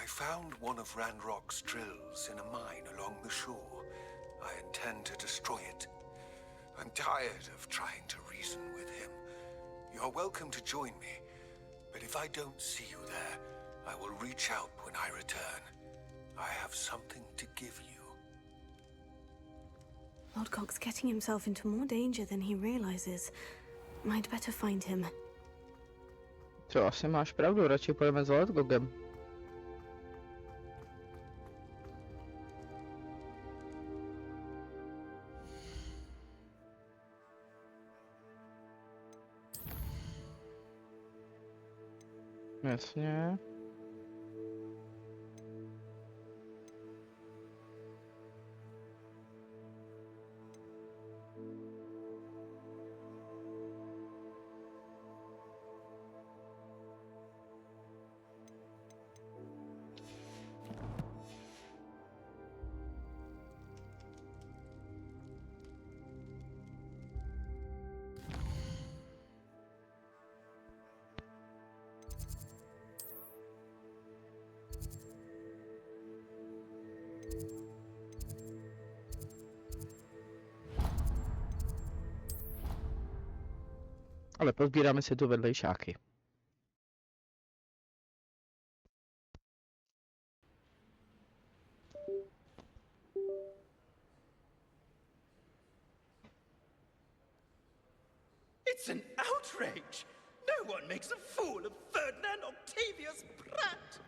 found one of Ranrock's drills in a mine along the shore. I intend to destroy it. I'm tired of trying to reason with him. You're welcome to join me, but if I don't see you there, I will reach out when I return. I have something to give you. Lodgok's getting himself into more danger than he realizes. Might better find him. Co, asi máš pravdu, radši pojďme za Lodgogem. Jasně. Ale pozbíráme si tu vedlejšáky. It's an outrage! No one makes a fool of Ferdinand Octavius Pratt!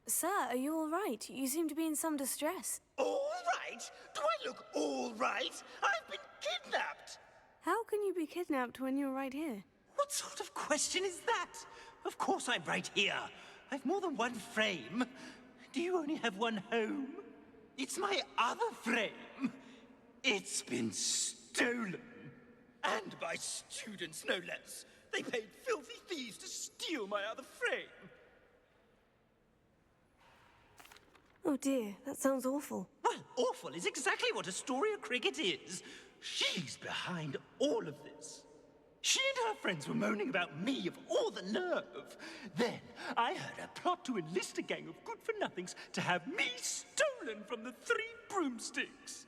Sir, are you all right? You seem to be in some distress. All right? Do I look all right? I've been kidnapped! How can you be kidnapped when you're right here? What sort of question is that? Of course I'm right here. I've more than one frame. Do you only have one home? It's my other frame. It's been stolen. And by students, no less. They paid filthy thieves to steal my other frame. Oh dear, that sounds awful. Well, awful is exactly what Astoria Cricket is. She's behind all of this. She and her friends were moaning about me of all the nerve. Then I heard a plot to enlist a gang of good-for-nothings to have me stolen from the Three Broomsticks.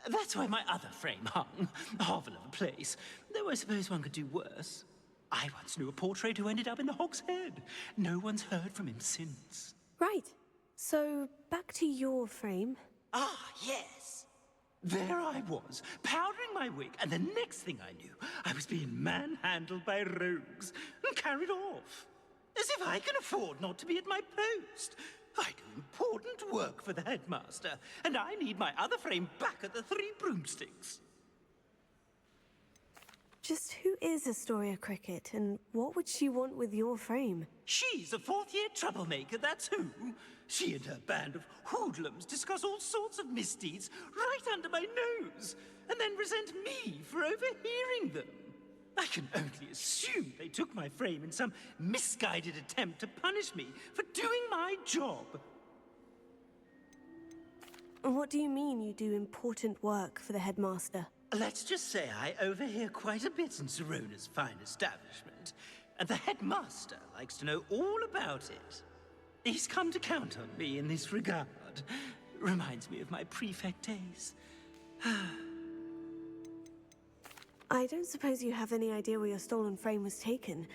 That's where my other frame hung. A hovel of a place. Though I suppose one could do worse. I once knew a portrait who ended up in the Hog's Head. No one's heard from him since. Right. So, back to your frame. Ah, yes. There I was, powdering my wig, and the next thing I knew, I was being manhandled by rogues and carried off. As if I can afford not to be at my post. I do important work for the headmaster, and I need my other frame back at the Three Broomsticks. Just who is Astoria Cricket, and what would she want with your frame? She's a fourth-year troublemaker, that's who. She and her band of hoodlums discuss all sorts of misdeeds right under my nose, and then resent me for overhearing them. I can only assume they took my frame in some misguided attempt to punish me for doing my job. What do you mean you do important work for the headmaster? Let's just say I overhear quite a bit in Serona's fine establishment, and the headmaster likes to know all about it. He's come to count on me in this regard. Reminds me of my prefect days. I don't suppose you have any idea where your stolen frame was taken.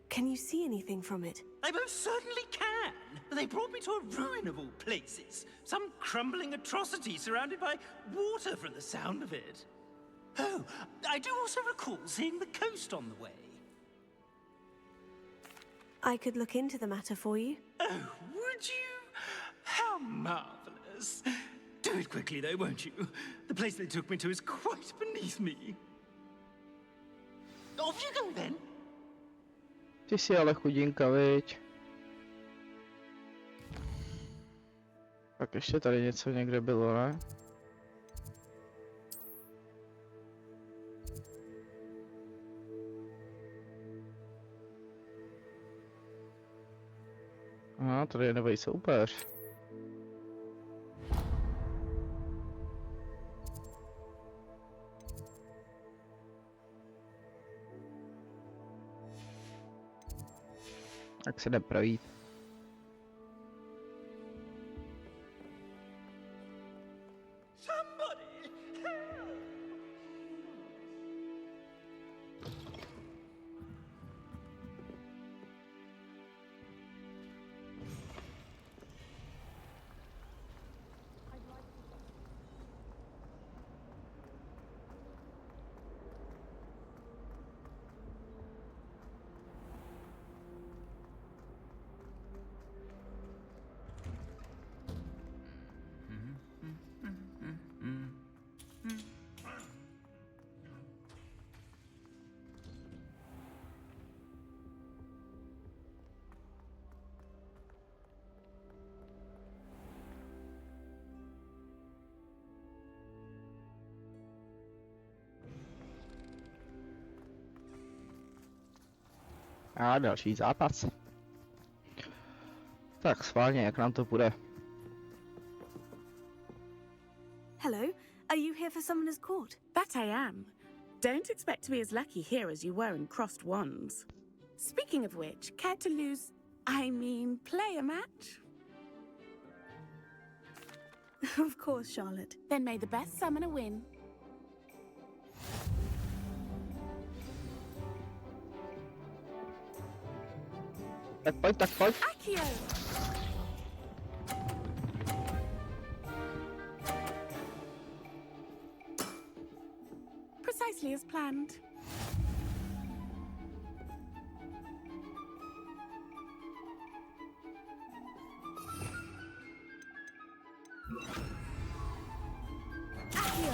Can you see anything from it? I most certainly can. They brought me to a ruin of all places. Some crumbling atrocity surrounded by water from the sound of it. Oh, I do also recall seeing the coast on the way. I could look into the matter for you. Oh, would you? How marvelous. Do it quickly, though, won't you? The place they took me to is quite beneath me. Off you go, then. Ty jsi ale chudinka, viď? Tak ještě tady něco někde bylo, ne? Aha, tady je nový soupeř. Tak se jde projít. A další zápas. Tak schválně, jak nám to půjde. Hello, are you here for Summoner's Court? That I am. Don't expect to be as lucky here as you were in Crossed Wands. Speaking of which, care to play a match? Of course, Charlotte. Then may the best summoner win. Tak pojď. Accio! Precisely as planned. Accio!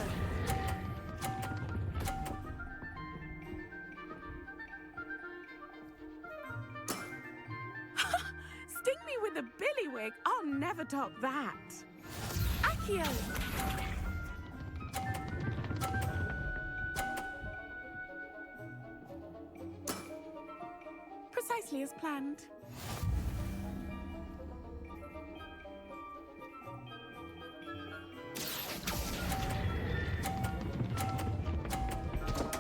Sting me with a billywig. I'll never top that. Accio! Precisely as planned.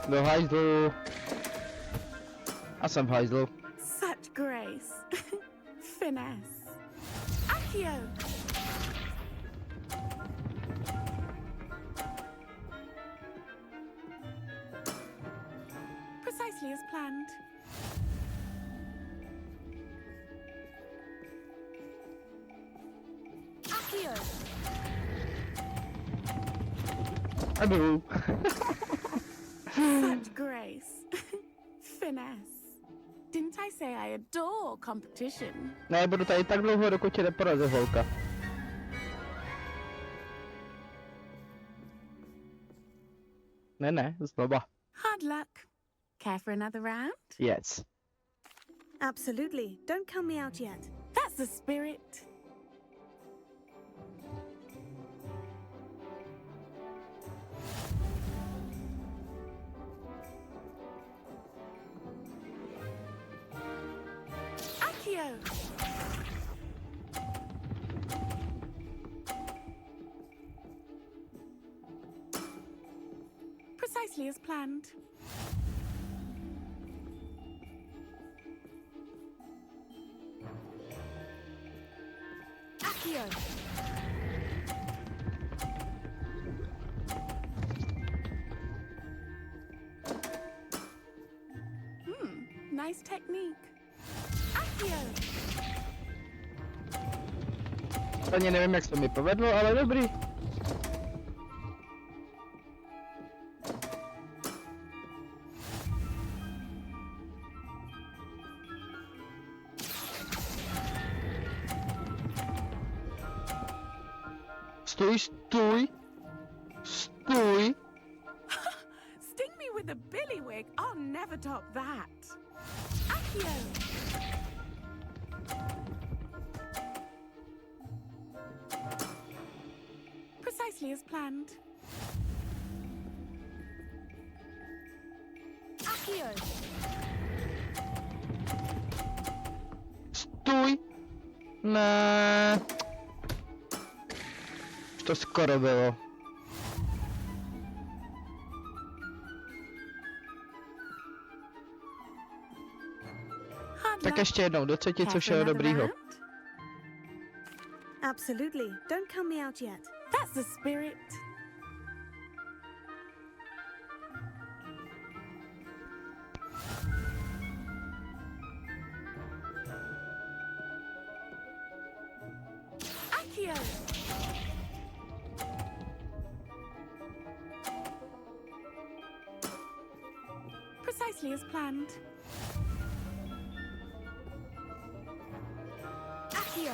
Do hajzlu. A jsem v hajzlu. Such grace. Finesse. Accio! Precisely as planned. Accio! Adu. Such grace. Finesse. Didn't I say I adore competition? Ne, budu tady tak dlouho, dokud tě neporazí holka. Ne, znova. Hard luck. Care for another round? Yes. Absolutely. Don't count me out yet. That's the spirit. Accio! Precisely as planned. Accio! Nice technique. Accio! Ani nevím, jak se mi povedlo, ale dobrý. Stůj. Sting me with a billywig. I'll never top that. Accio! Precisely as planned. Accio! Stůj. Ne. Už to skoro bylo. Hard Tak luck. ještě jednou, do třetice Care for všeho another dobrýho. round? Absolutely. Don't count me out yet. That's the spirit. Accio! Precisely as planned. Accio!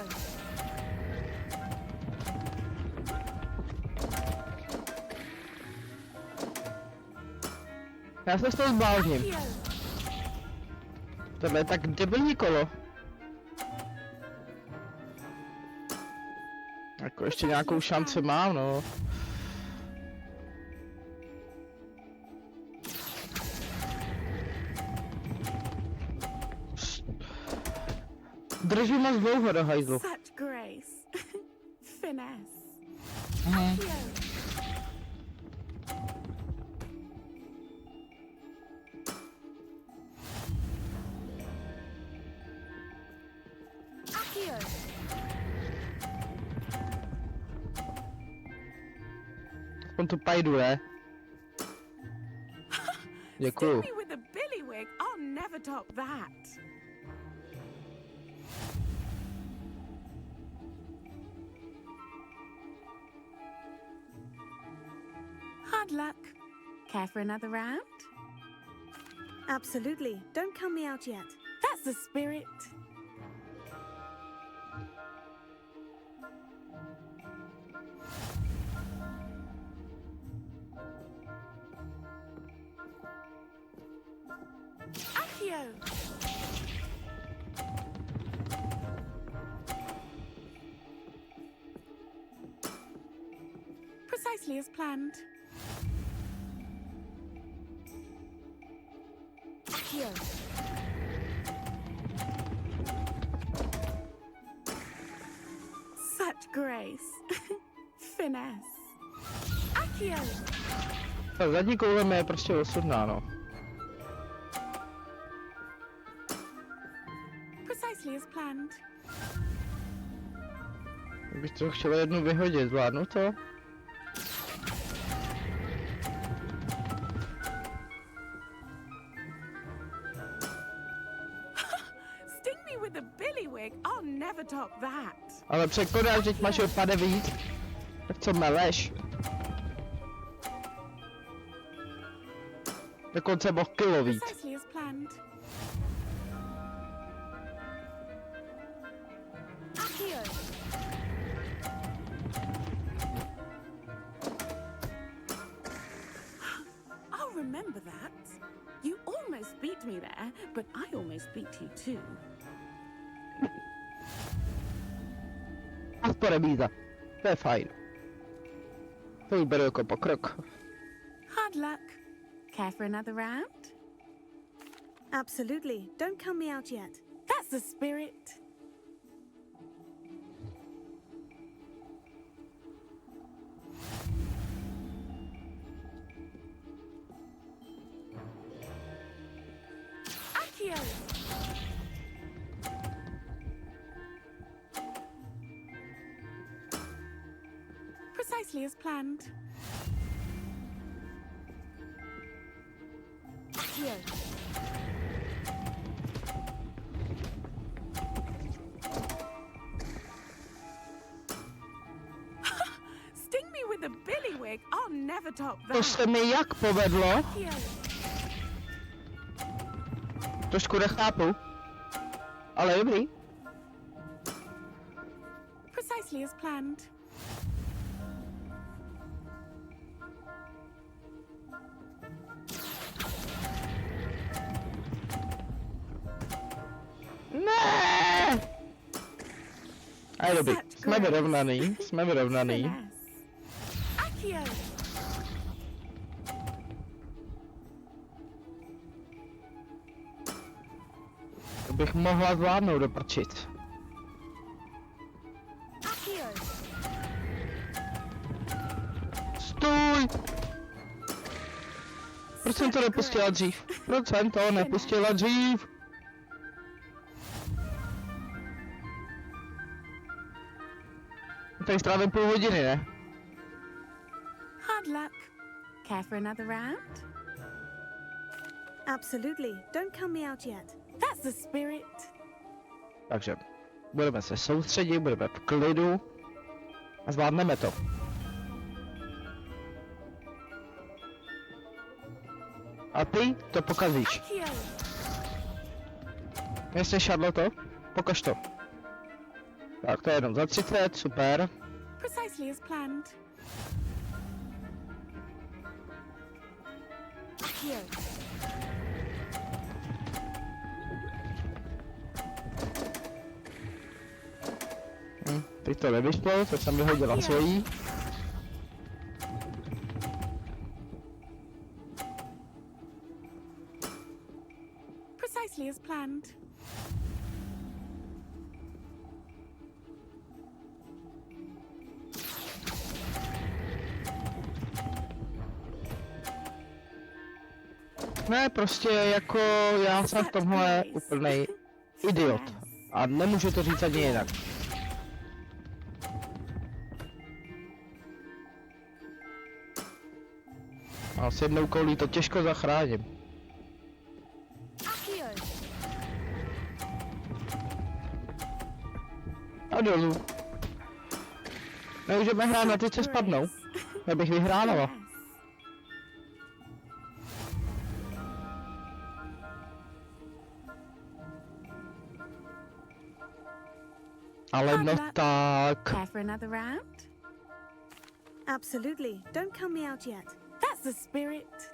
Já se z toho zblázním. Accio! Tohle je tak debilní kolo. Jako ještě nějakou šanci mám, no. Drží moc dlouho do hajzlu. Such grace. Finesse. Mhm. Accio. Accio. On tu pajdu, ne? Děkuju. Stick me with a billywig. I'll never top that. Hard luck. Care for another round? Absolutely. Don't count me out yet. That's the spirit. Accio. Precisely as planned. Accio. Such grace. Finesse. Accio. Ta zadní koule mi je prostě osudná, no. Precisely as planned. Bych to chtěl jednu vyhodit, zvládnu to? Sting me with a billywig. I'll never top that. Ale překonáš, teď máš opade víc. Tak co meleš? Dokonce mohl kilo víc. Precisely as planned. Accio. I'll remember that. You almost beat me there, but I almost beat you too. Aspoň remíza. To je fajn. To jí beru jako pokrok. Hard luck. Care for another round? Absolutely. Don't count me out yet. That's the spirit. Accio. Precisely as planned. Accio. Sting me with a billywig. I'll never top To that. se mi jak povedlo? Accio. Trošku nechápu. Ale dobrý. Precisely as planned. Ne! A je dobrý. Jsme vyrovnaný. Jsme vyrovnaný. Finesse. Accio. To bych mohla zvládnout doprčit. Accio. Stůj! Proč jsem to nepustila dřív? Proč jsem to nepustila dřív? Tady strávím půl hodiny, ne? Hard luck. Care for another round? Absolutely. Don't count me out yet. That's the spirit. Takže budeme se soustředit, budeme v klidu a zvládneme to. A ty to pokazíš. Accio. Jestli šadlo to, pokaž to. Tak to je jenom za 30, super. Precisely as planned. Accio. Teď to nevyšlo, to jsem vyhodila svojí. Precisely as planned. Ne, prostě jako já jsem v tomhle úplnej idiot. A nemůžu to říct ani jinak. A s jednou koulí to těžko zachráním. A dolů. Nemůžeme hrát na ty, co spadnou. Já bych vyhrávala. Ale no tak. Care for another round? Absolutely. Don't count me out yet. That's the spirit.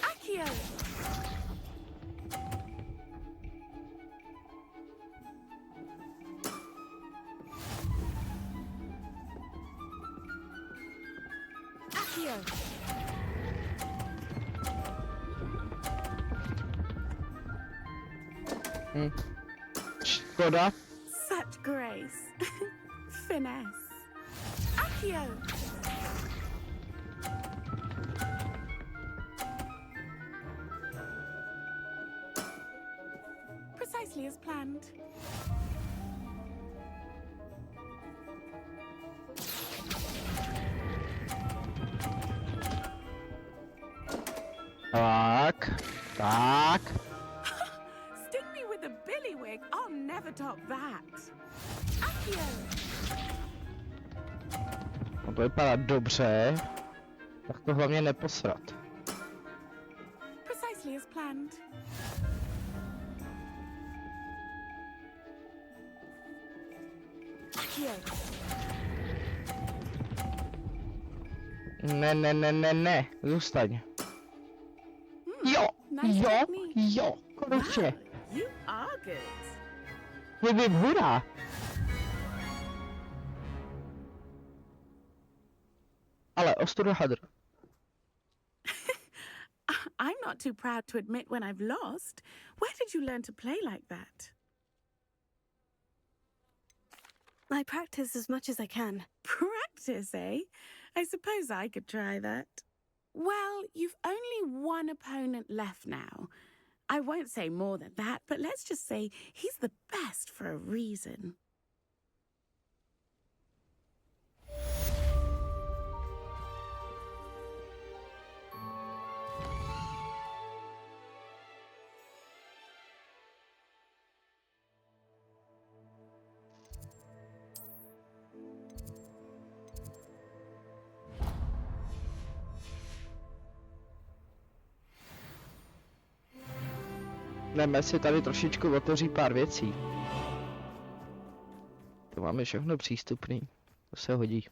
Accio! Accio! Škoda. Such grace. Finesse. Accio! Precisely as planned. Tak. Tak. Sting me with a billywig. I'll never top that. Accio! No to vypadá dobře. Tak to hlavně neposrat. Precisely as planned. Accio! Ne. Zůstaň. Jo, Nice jo, technique. jo. Konečně. You are good. Hip hurá. Ale ostuda hadr. I'm not too proud to admit when I've lost. Where did you learn to play like that? I practice as much as I can. Practice, eh? I suppose I could try that. Well, you've only one opponent left now. I won't say more than that, but let's just say he's the best for a reason. Jdeme si tady trošičku otevřít pár věcí. To máme všechno přístupný. To se hodí.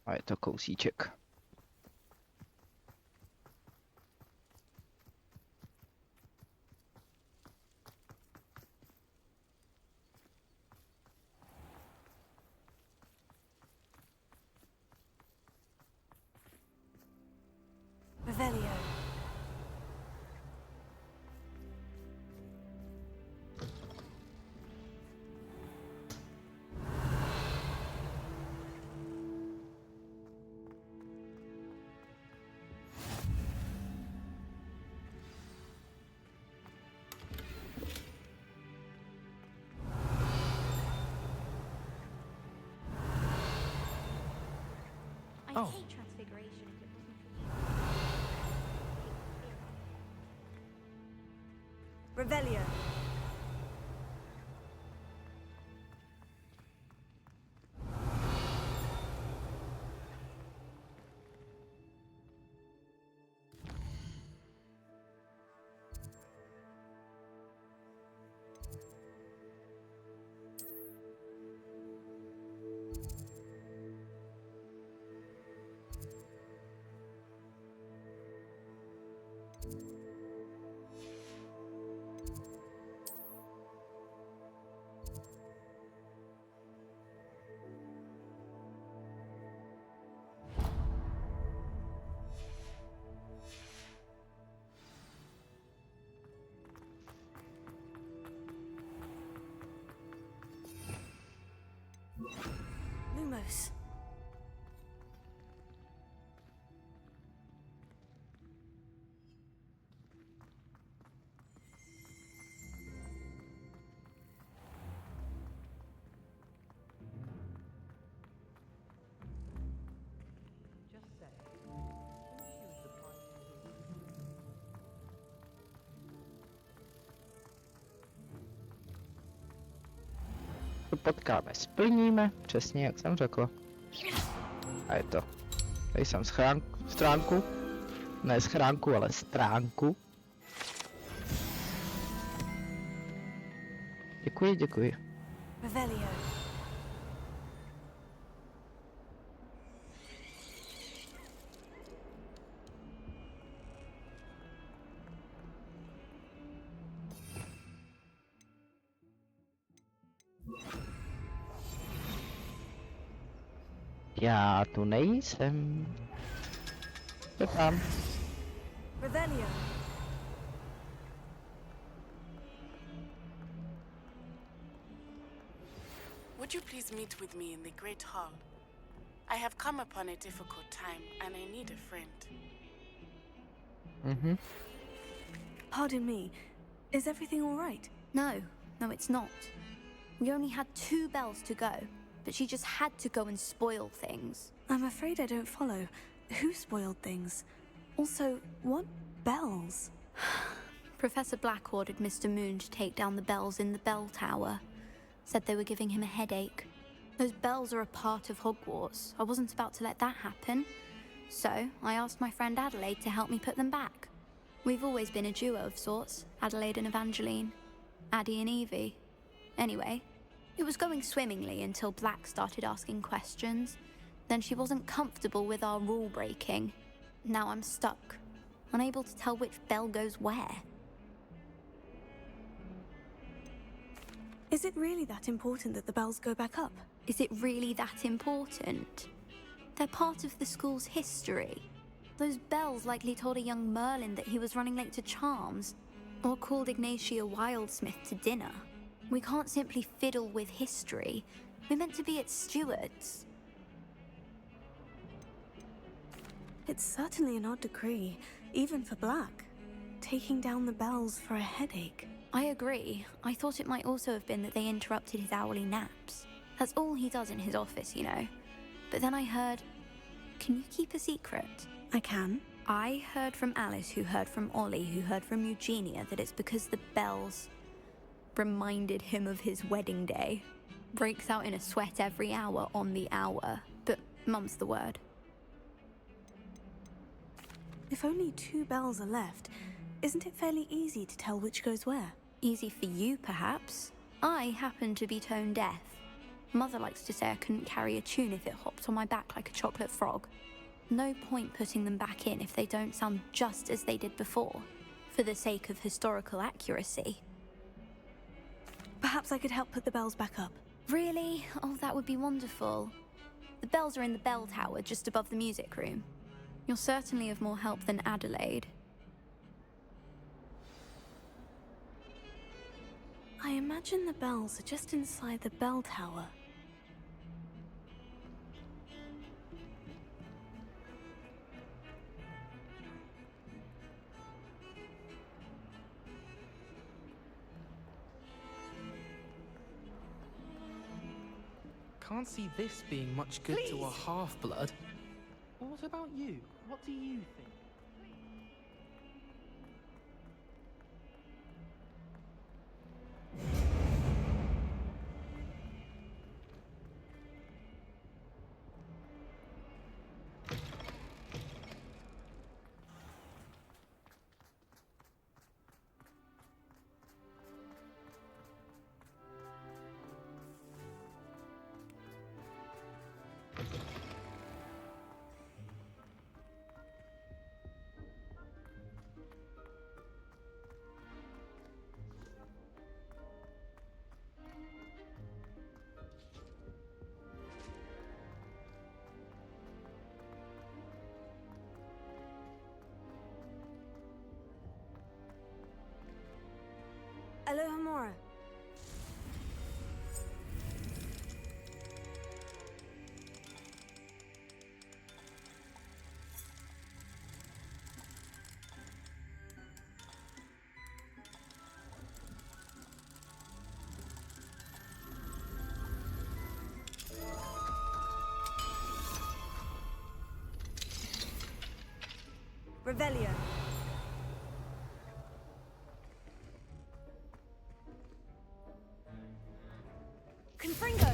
A je to kousíček. Revelio. I hate transfiguration if it wasn't for you. Revelio. Vamos. To potkáme, splníme, přesně jak jsem řekl. A je to. Tady jsem stránku. Ne schránku, ale stránku. Děkuji, děkuji. Revelio. Já tu nejsem. Co tam? Revelio. Would you please meet with me in the Great Hall? I have come upon a difficult time and I need a friend. Mhm. Pardon me. Is everything all right? No, it's not. We only had 2 bells to go, but she just had to go and spoil things. I'm afraid I don't follow. Who spoiled things? Also, what bells? Professor Black ordered Mr. Moon to take down the bells in the bell tower. Said they were giving him a headache. Those bells are a part of Hogwarts. I wasn't about to let that happen. So, I asked my friend Adelaide to help me put them back. We've always been a duo of sorts, Adelaide and Evangeline. Addie and Evie. Anyway, it was going swimmingly until Black started asking questions. Then she wasn't comfortable with our rule breaking. Now I'm stuck, unable to tell which bell goes where. Is it really that important that the bells go back up? Is it really that important? They're part of the school's history. Those bells likely told a young Merlin that he was running late to Charms, or called Ignatia Wildsmith to dinner. We can't simply fiddle with history. We're meant to be its stewards. It's certainly an odd decree, even for Black. Taking down the bells for a headache. I agree. I thought it might also have been that they interrupted his hourly naps. That's all he does in his office, you know. But then I heard... Can you keep a secret? I can. I heard from Alice, who heard from Ollie, who heard from Eugenia, that it's because the bells reminded him of his wedding day. Breaks out in a sweat every hour on the hour. But mum's the word. If only 2 bells are left, isn't it fairly easy to tell which goes where? Easy for you, perhaps. I happen to be tone deaf. Mother likes to say I couldn't carry a tune if it hopped on my back like a chocolate frog. No point putting them back in if they don't sound just as they did before, for the sake of historical accuracy. Perhaps I could help put the bells back up. Really? Oh, that would be wonderful. The bells are in the bell tower just above the music room. You're certainly of more help than Adelaide. I imagine the bells are just inside the bell tower. Can't see this being much good to a half-blood. What about you? What do you think? Revelio. Confringo.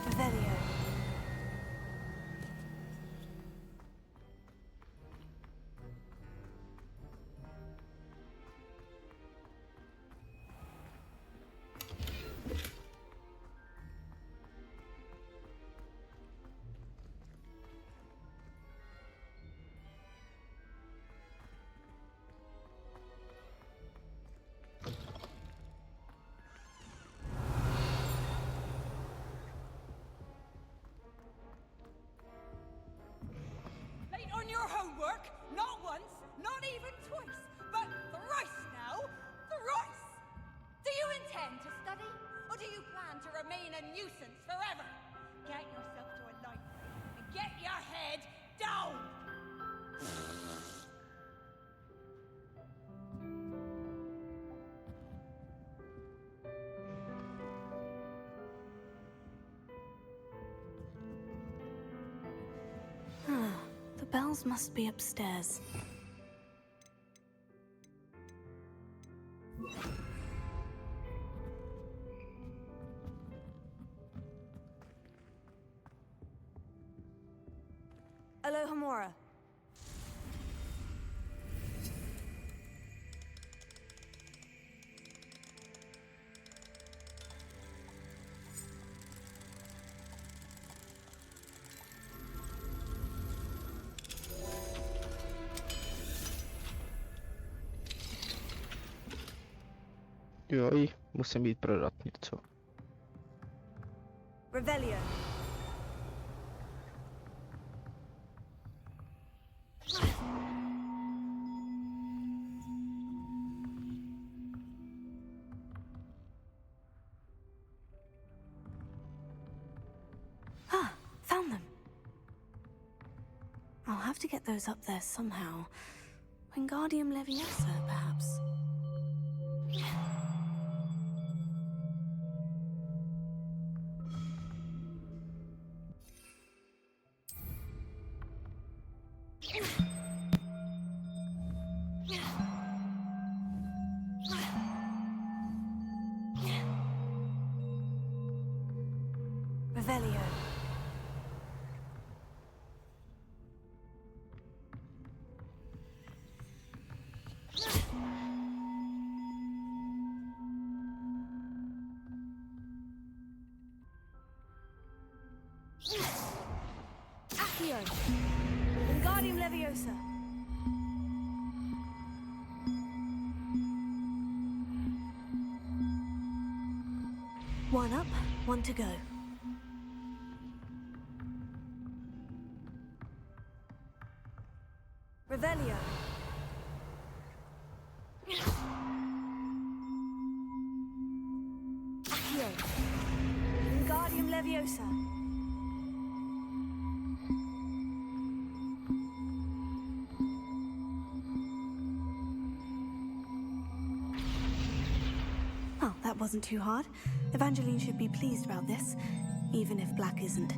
Revelio. Late on your homework? Not once, not even twice, but thrice now? Thrice! Do you intend to study, or do you plan to remain a nuisance forever? Get yourself to a library and get your head down! The bells must be upstairs. Alohomora. Joj, musím jít prodat něco. Revelio. Ah, found them. I'll have to get those up there somehow. Wingardium Leviosa, perhaps. Revelio. Accio. Wingardium Leviosa. One up, one to go. Revelio. Accio. Wingardium Leviosa. Oh, that wasn't too hard. Evangeline should be pleased about this, even if Black isn't.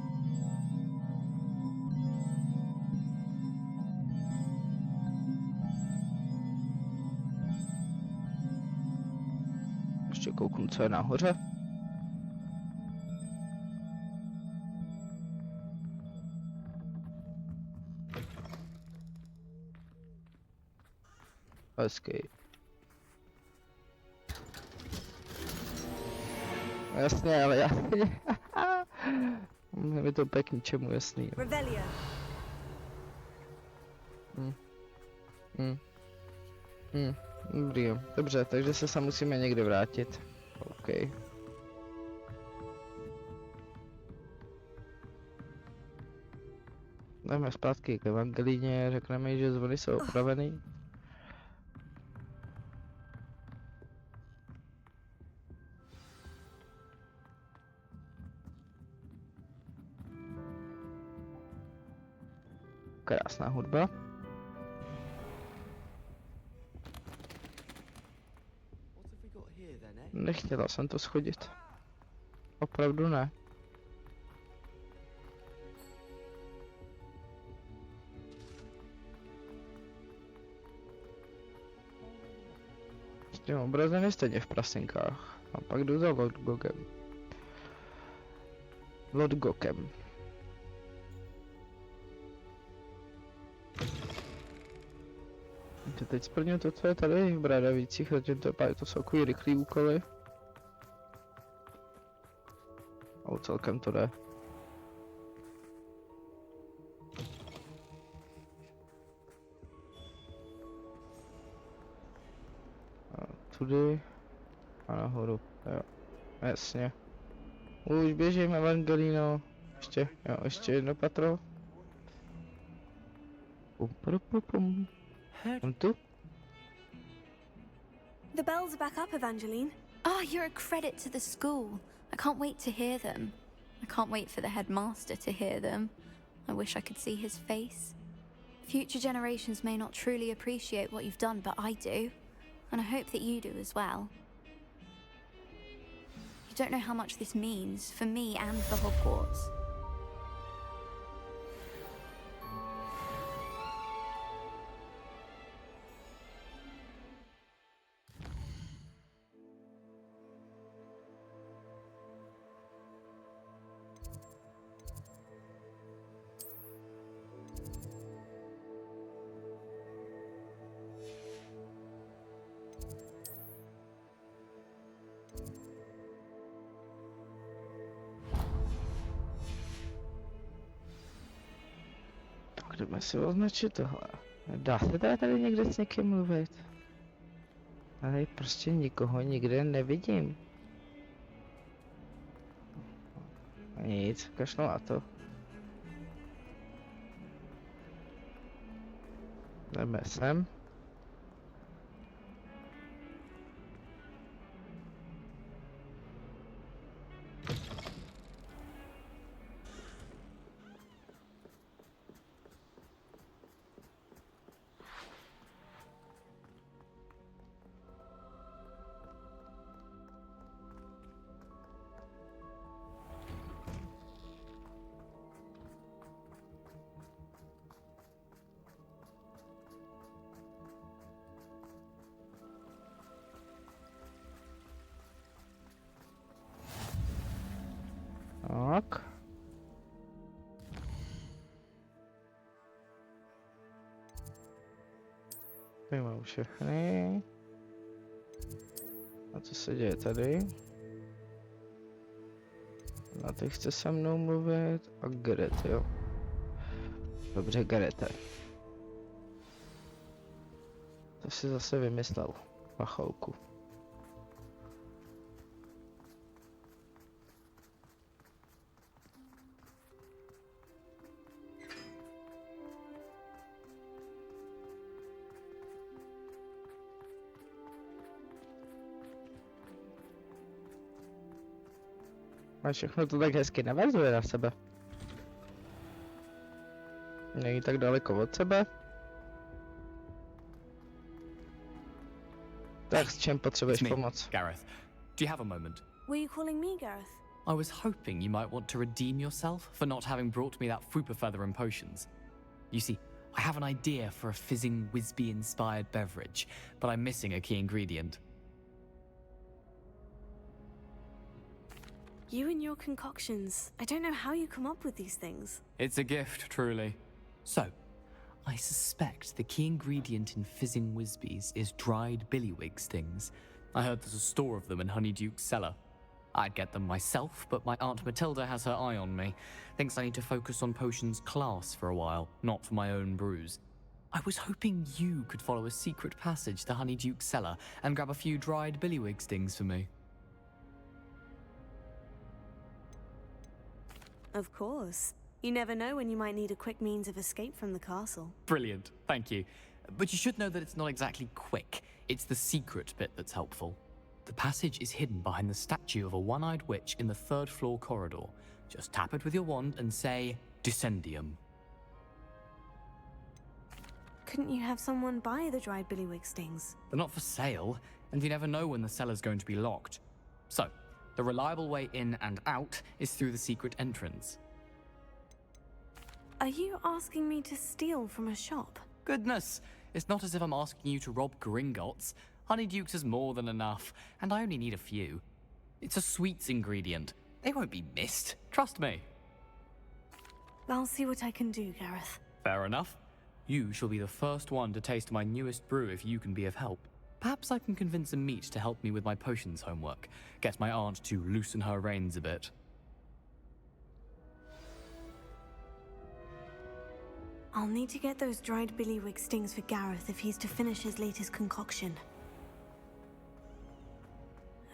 Ještě kouknu, co je nahoře. Hezký. Jasně, ale jasně. Je to úplně k ničemu jasný. Revelio. Dobrý jo. Dobře, takže se sem musíme někdy vrátit. OK. Jdeme zpátky k Evangelíně, řekneme jí, že zvony jsou opravený. Krásná hudba. Nechtěla jsem to schodit. Opravdu ne. Tím obrazem je stejně v prasinkách. A pak jdu za Lodgogem. Teď splňuji to, co je tady v Bradavicích, zatím to jsou takový rychlý úkoly. A celkem to jde. A tudy a nahoru, jo, jasně. Už běžím, Evangelino. Ještě jedno patro. Pum tu? The bells are back up, Evangeline. Oh, you're a credit to the school. I can't wait to hear them. I can't wait for the headmaster to hear them. I wish I could see his face. Future generations may not truly appreciate what you've done, but I do. And I hope that you do as well. You don't know how much this means for me and for Hogwarts. Jdeme si označit tohle. Dá se tady někde s někým mluvit? Ale prostě nikoho nikde nevidím. Nic, kašlu na to. Jdeme sem. Tak. Tady mám všechny. A co se děje tady? A teď chce se mnou mluvit a Gret, jo. Dobře, Grete. To si zase vymyslel. Pacholku. A všechno to tak hezky navazuje na sebe. Není tak daleko od sebe. Tak s čím potřebuješ pomoc? Gareth, do you have a moment? Were you calling me, Gareth? I was hoping you might want to redeem yourself for not having brought me that Fupa feather and potions. You see, I have an idea for a fizzing Wisby-inspired beverage, but I'm missing a key ingredient. You and your concoctions. I don't know how you come up with these things. It's a gift, truly. So, I suspect the key ingredient in fizzing Wisbies is dried billywig stings. I heard there's a store of them in Honeyduke's cellar. I'd get them myself, but my Aunt Matilda has her eye on me. Thinks I need to focus on potions class for a while, not for my own brews. I was hoping you could follow a secret passage to Honeyduke's cellar and grab a few dried billywig stings for me. Of course. You never know when you might need a quick means of escape from the castle. Brilliant, thank you. But you should know that it's not exactly quick. It's the secret bit that's helpful. The passage is hidden behind the statue of a one-eyed witch in the third floor corridor. Just tap it with your wand and say, Descendium. Couldn't you have someone buy the dried billywig stings? They're not for sale, and you never know when the cellar's going to be locked. So, the reliable way in and out is through the secret entrance. Are you asking me to steal from a shop? Goodness, it's not as if I'm asking you to rob Gringotts. Honeydukes is more than enough, and I only need a few. It's a sweets ingredient. They won't be missed. Trust me. I'll see what I can do, Gareth. Fair enough. You shall be the first one to taste my newest brew if you can be of help. Perhaps I can convince a meat to help me with my potions homework. Get my aunt to loosen her reins a bit. I'll need to get those dried billywig stings for Gareth if he's to finish his latest concoction.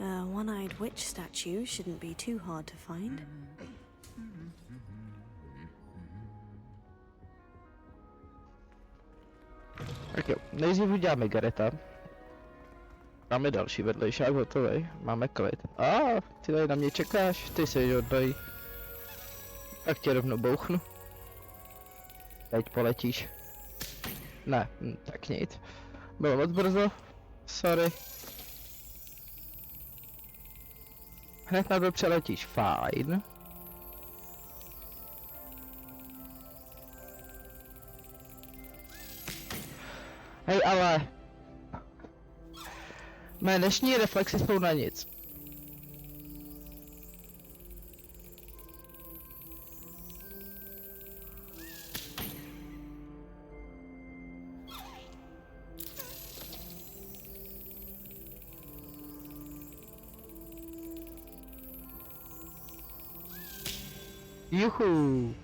A one-eyed witch statue shouldn't be too hard to find. Tak jo, nejdřív uděláme Gareta. Máme další vedlejšák hotový, máme klid. Ty tady na mě čekáš, ty jsi hodnej. Tak tě rovnou bouchnu. Teď poletíš. Ne, tak nic. Bylo moc brzo, sorry. Hned na to přeletíš, fajn. Hej, ale... Mé dnešní reflexy jsou na nic. Juhu.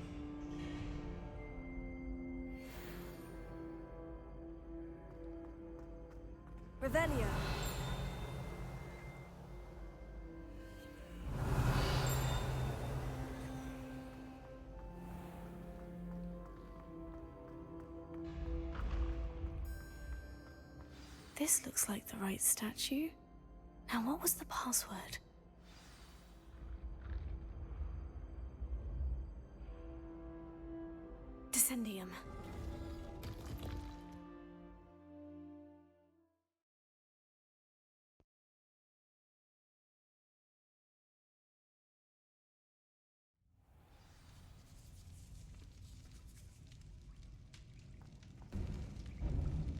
Revelio. This looks like the right statue. Now, what was the password? Descendium.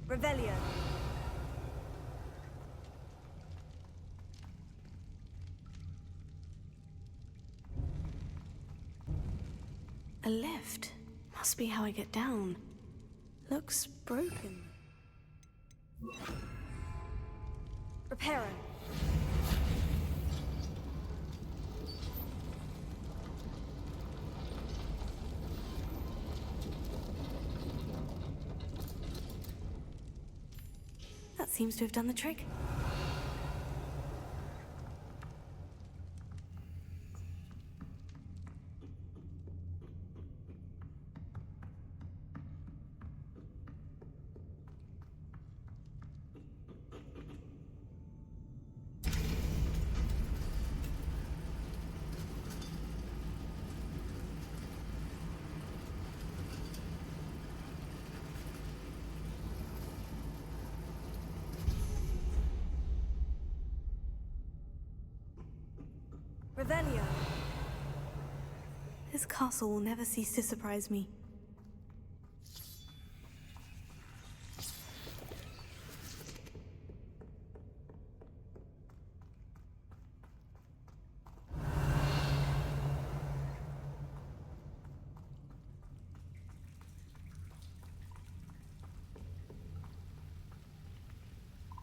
Revelio. A lift. Must be how I get down. Looks broken. Repair it. That seems to have done the trick. Revelio. This castle will never cease to surprise me.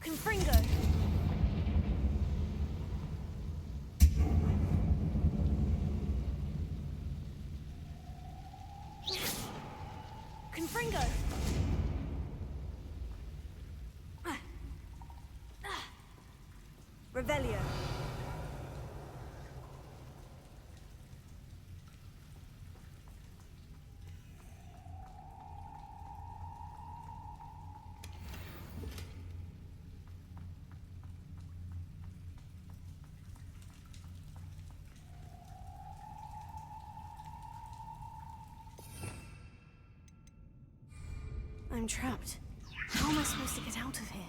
Confringo. Confringo! Revelio. I'm trapped. How am I supposed to get out of here?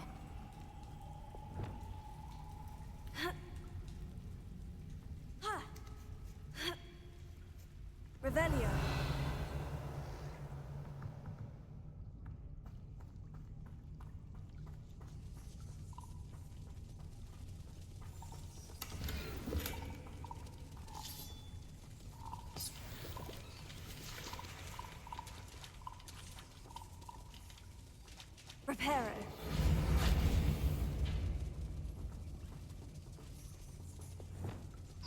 Revelio. Reparo.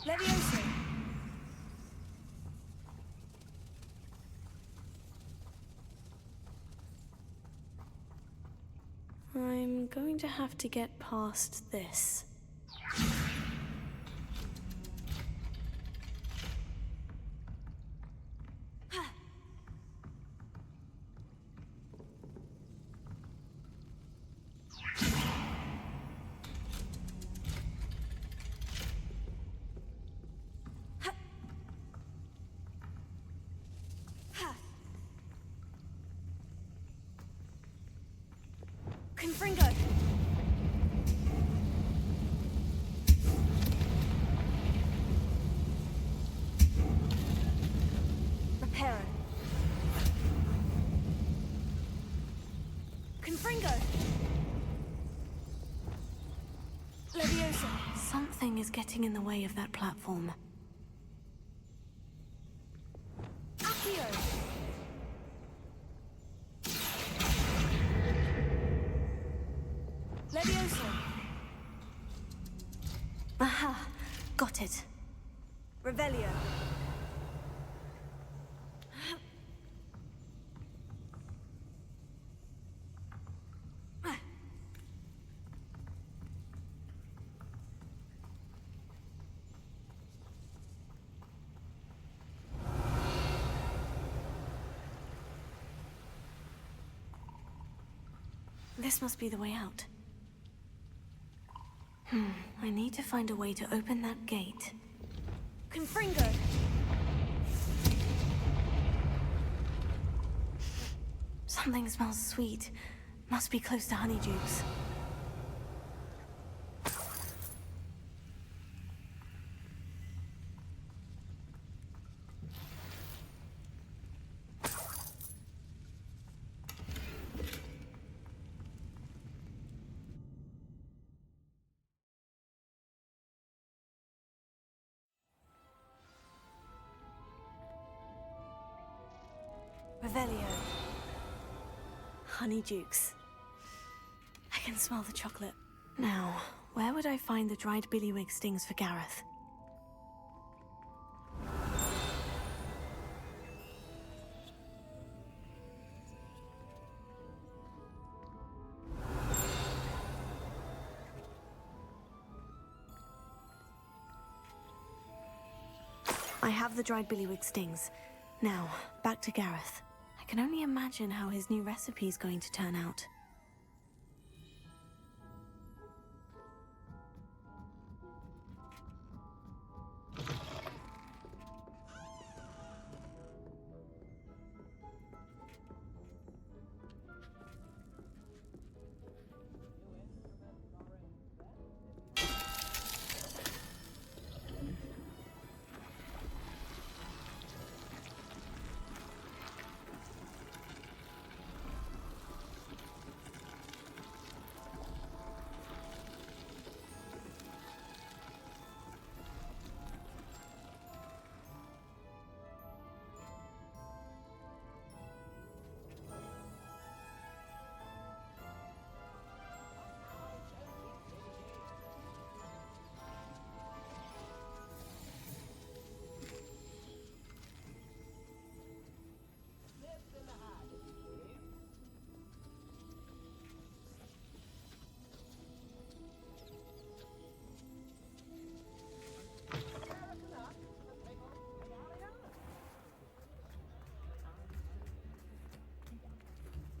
Levioso. I'm going to have to get past this. Confringo. Reparo. Confringo. Leviosa. Something is getting in the way of that platform. Accio. Leviosa. Aha, got it. Revelio. This must be the way out. I need to find a way to open that gate. Confringo! Something smells sweet. Must be close to Honeydukes. Revelio. Honeydukes. I can smell the chocolate. Now, where would I find the dried billywig stings for Gareth? I have the dried billywig stings. Now, back to Gareth. I can only imagine how his new recipe is going to turn out.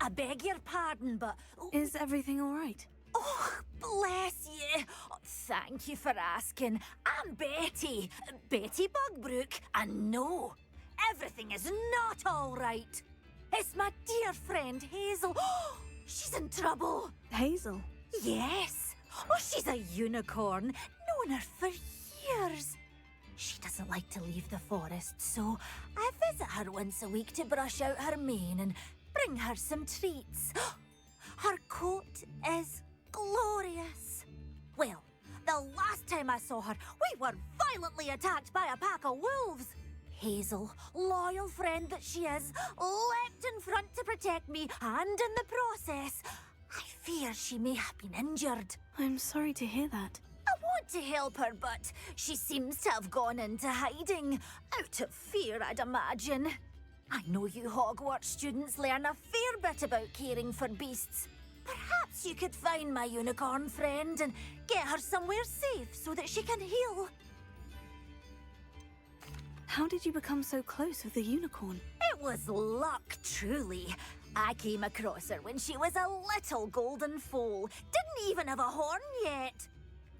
I beg your pardon, but... Is everything all right? Oh, bless you. Oh, thank you for asking. I'm Betty. Betty Bugbrook. And no, everything is not all right. It's my dear friend Hazel. Oh, she's in trouble. Hazel? Yes. Oh, she's a unicorn. Known her for years. She doesn't like to leave the forest, so I visit her once a week to brush out her mane and bring her some treats. Her coat is glorious. Well, the last time I saw her, we were violently attacked by a pack of wolves. Hazel, loyal friend that she is, leapt in front to protect me, and in the process, I fear she may have been injured. I'm sorry to hear that. I want to help her, but she seems to have gone into hiding. Out of fear, I'd imagine. I know you Hogwarts students learn a fair bit about caring for beasts. Perhaps you could find my unicorn friend and get her somewhere safe so that she can heal. How did you become so close with the unicorn? It was luck, truly. I came across her when she was a little golden foal. Didn't even have a horn yet.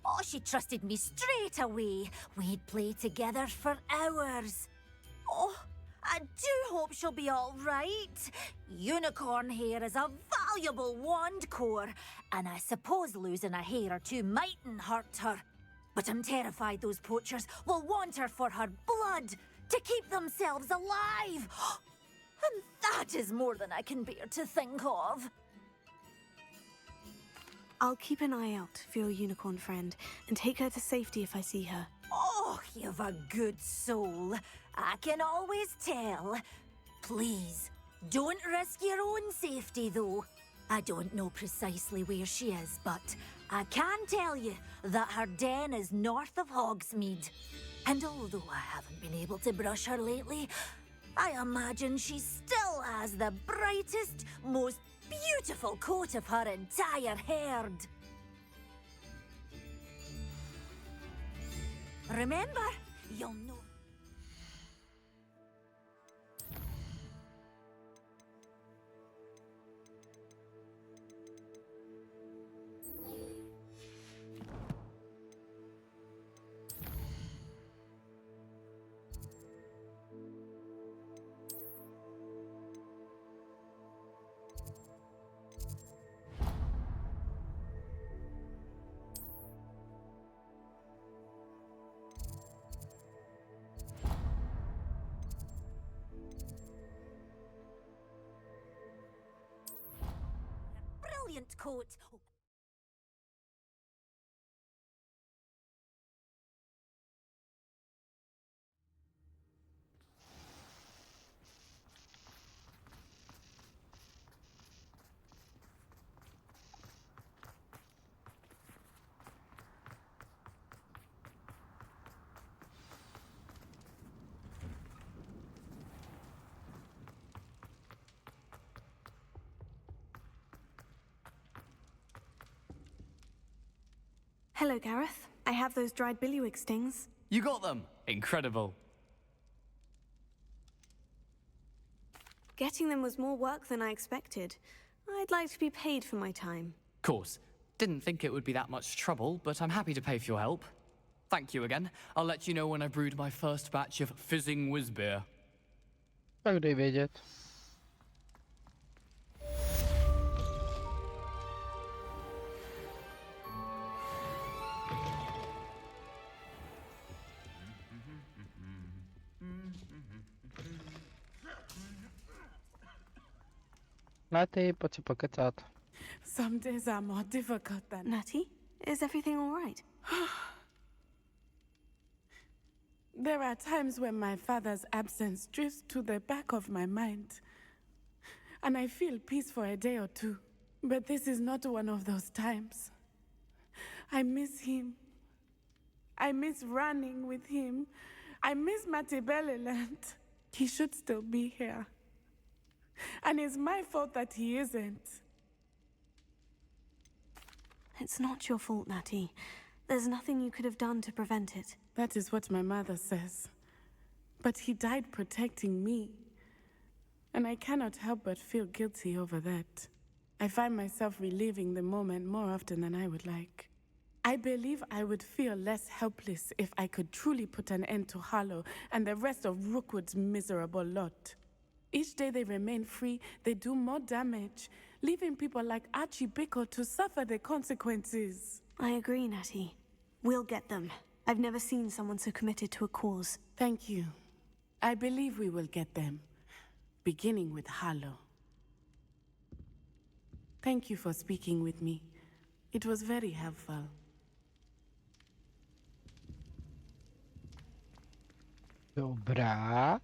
Oh, she trusted me straight away. We'd play together for hours. Oh, I do hope she'll be all right. Unicorn hair is a valuable wand core, and I suppose losing a hair or two mightn't hurt her. But I'm terrified those poachers will want her for her blood, to keep themselves alive. And that is more than I can bear to think of. I'll keep an eye out for your unicorn friend and take her to safety if I see her. Oh, you've a good soul. I can always tell. Please, don't risk your own safety, though. I don't know precisely where she is, but I can tell you that her den is north of Hogsmeade. And although I haven't been able to brush her lately, I imagine she still has the brightest, most beautiful coat of her entire herd. Remember, you'll know. Brilliant coat. Hello, Gareth. I have those dried billywig stings. You got them! Incredible. Getting them was more work than I expected. I'd like to be paid for my time. Course. Didn't think it would be that much trouble, but I'm happy to pay for your help. Thank you again. I'll let you know when I brewed my first batch of fizzing whizbeer. Tak dej vědět. Natty, pojď si pokecat. Some days are more difficult than... Natty, is everything all right? There are times when my father's absence drifts to the back of my mind, and I feel peace for a day or two. But this is not one of those times. I miss him. I miss running with him. I miss Mattibeleland. He should still be here. And it's my fault that he isn't. It's not your fault, Natty. There's nothing you could have done to prevent it. That is what my mother says. But he died protecting me. And I cannot help but feel guilty over that. I find myself reliving the moment more often than I would like. I believe I would feel less helpless if I could truly put an end to Harlow and the rest of Rookwood's miserable lot. Each day they remain free, they do more damage, leaving people like Archie Bickle to suffer the consequences. I agree, Natty. We'll get them. I've never seen someone so committed to a cause. Thank you. I believe we will get them, beginning with Harlow. Thank you for speaking with me. It was very helpful. Dobrá.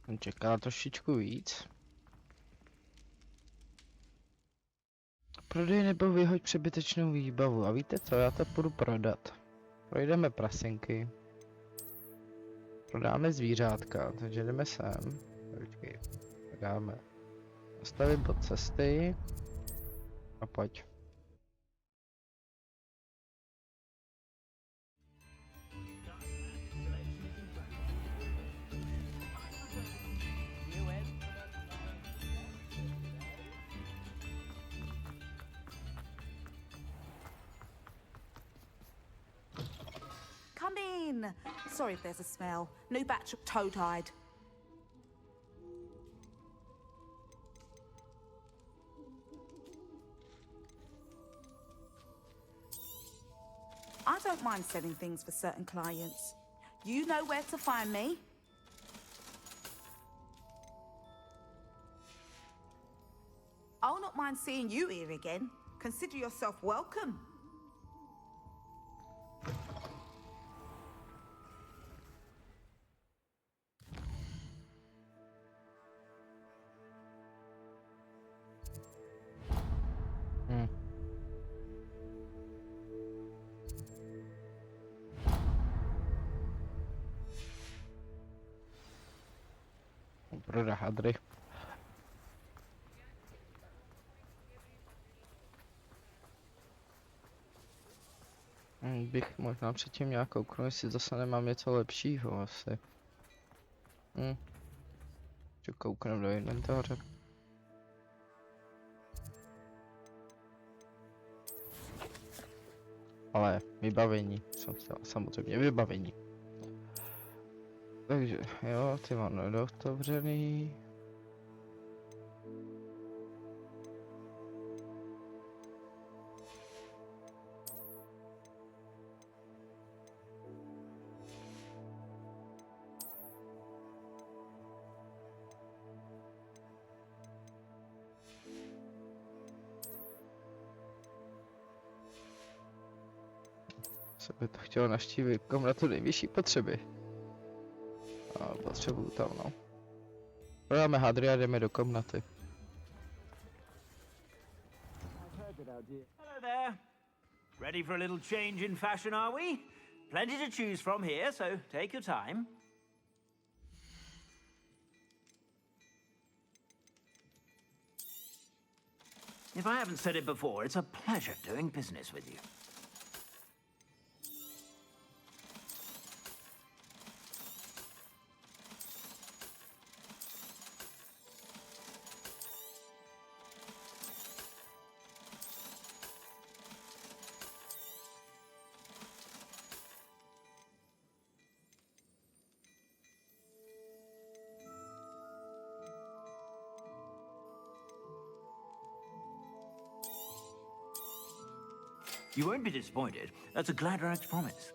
Jsem čekal trošičku víc. Prodej nebo vyhoď přebytečnou výbavu. A víte co, já to půjdu prodat. Projdeme prasinky. Prodáme zvířátka, takže jdeme sem. Počkej, dáme. Nastavit bod cesty. A pojď. Come in. Sorry if there's a smell. New batch of toad-hide. I don't mind selling things for certain clients. You know where to find me. I'll not mind seeing you here again. Consider yourself welcome. Proda hadry. Bych možná předtím nějakou kouknul, jestli zase nemám něco lepšího asi. Že kouknu do inventáře. Ale vybavení, jsem chtěl samozřejmě vybavení. Takže jo, ty mám nedotevřený. Co by to chtělo naštívit komnatu nejvyšší potřeby. A potřebuju tam, no. Prodáme hadry a jdeme do komnaty. Hello there. Ready for a little change in fashion, are we? Plenty to choose from here, so take your time. If I haven't said it before, it's a pleasure doing business with you. You won't be disappointed. That's a Gladrax promise.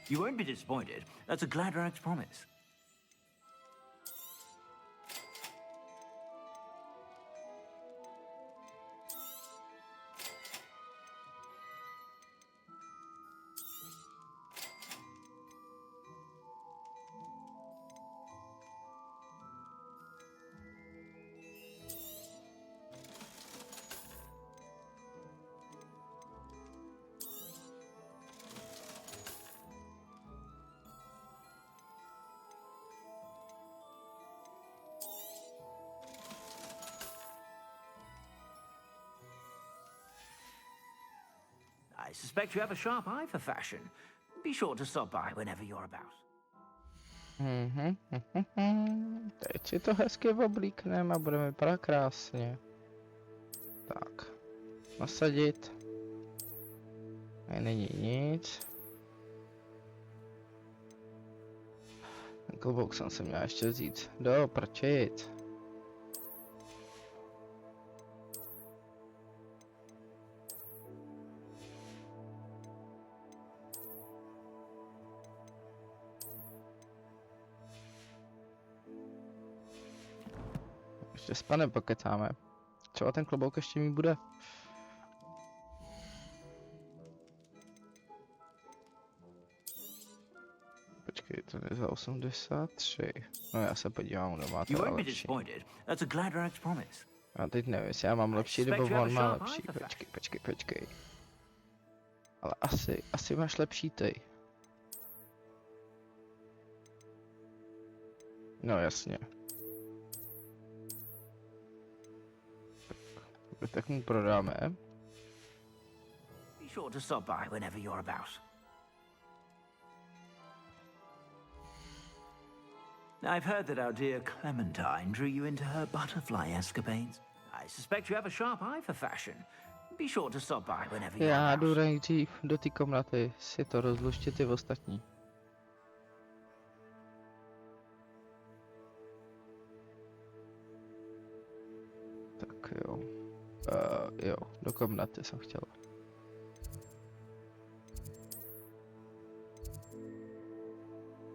You won't be disappointed. That's a Gladrax promise. I suspect you have a sharp eye for fashion. Be sure to stop by whenever you're about. Teď si to hezky oblíkneme a budeme vypadat krásně. Tak. Nasadit. Není nic. Ten klobouk jsem se měl ještě vzít. Doprčit. Ještě s panem pokecáme. Třeba ten klobouk ještě mi bude. Počkej, to je za 83. No já se podívám, kdo má You to won't be lepší. disappointed. That's a Gladrax promise. A teď nevím, jestli já mám lepší, nebo on má lepší. Počkej. Ale asi máš lepší ty. No jasně. Tak mu prodáme. Be sure to stop by whenever you're about. I've heard that our dear Clementine drew you into her butterfly escapades. I suspect you have a sharp eye for fashion. Be sure to stop by whenever you're Já about. jdu nejdřív do té komnaty, si to rozluštit ty ostatní. Tak jo. Jo, do komnaty jsem chtěl.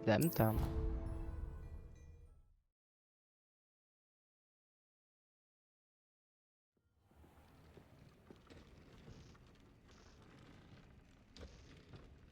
Jdem tam.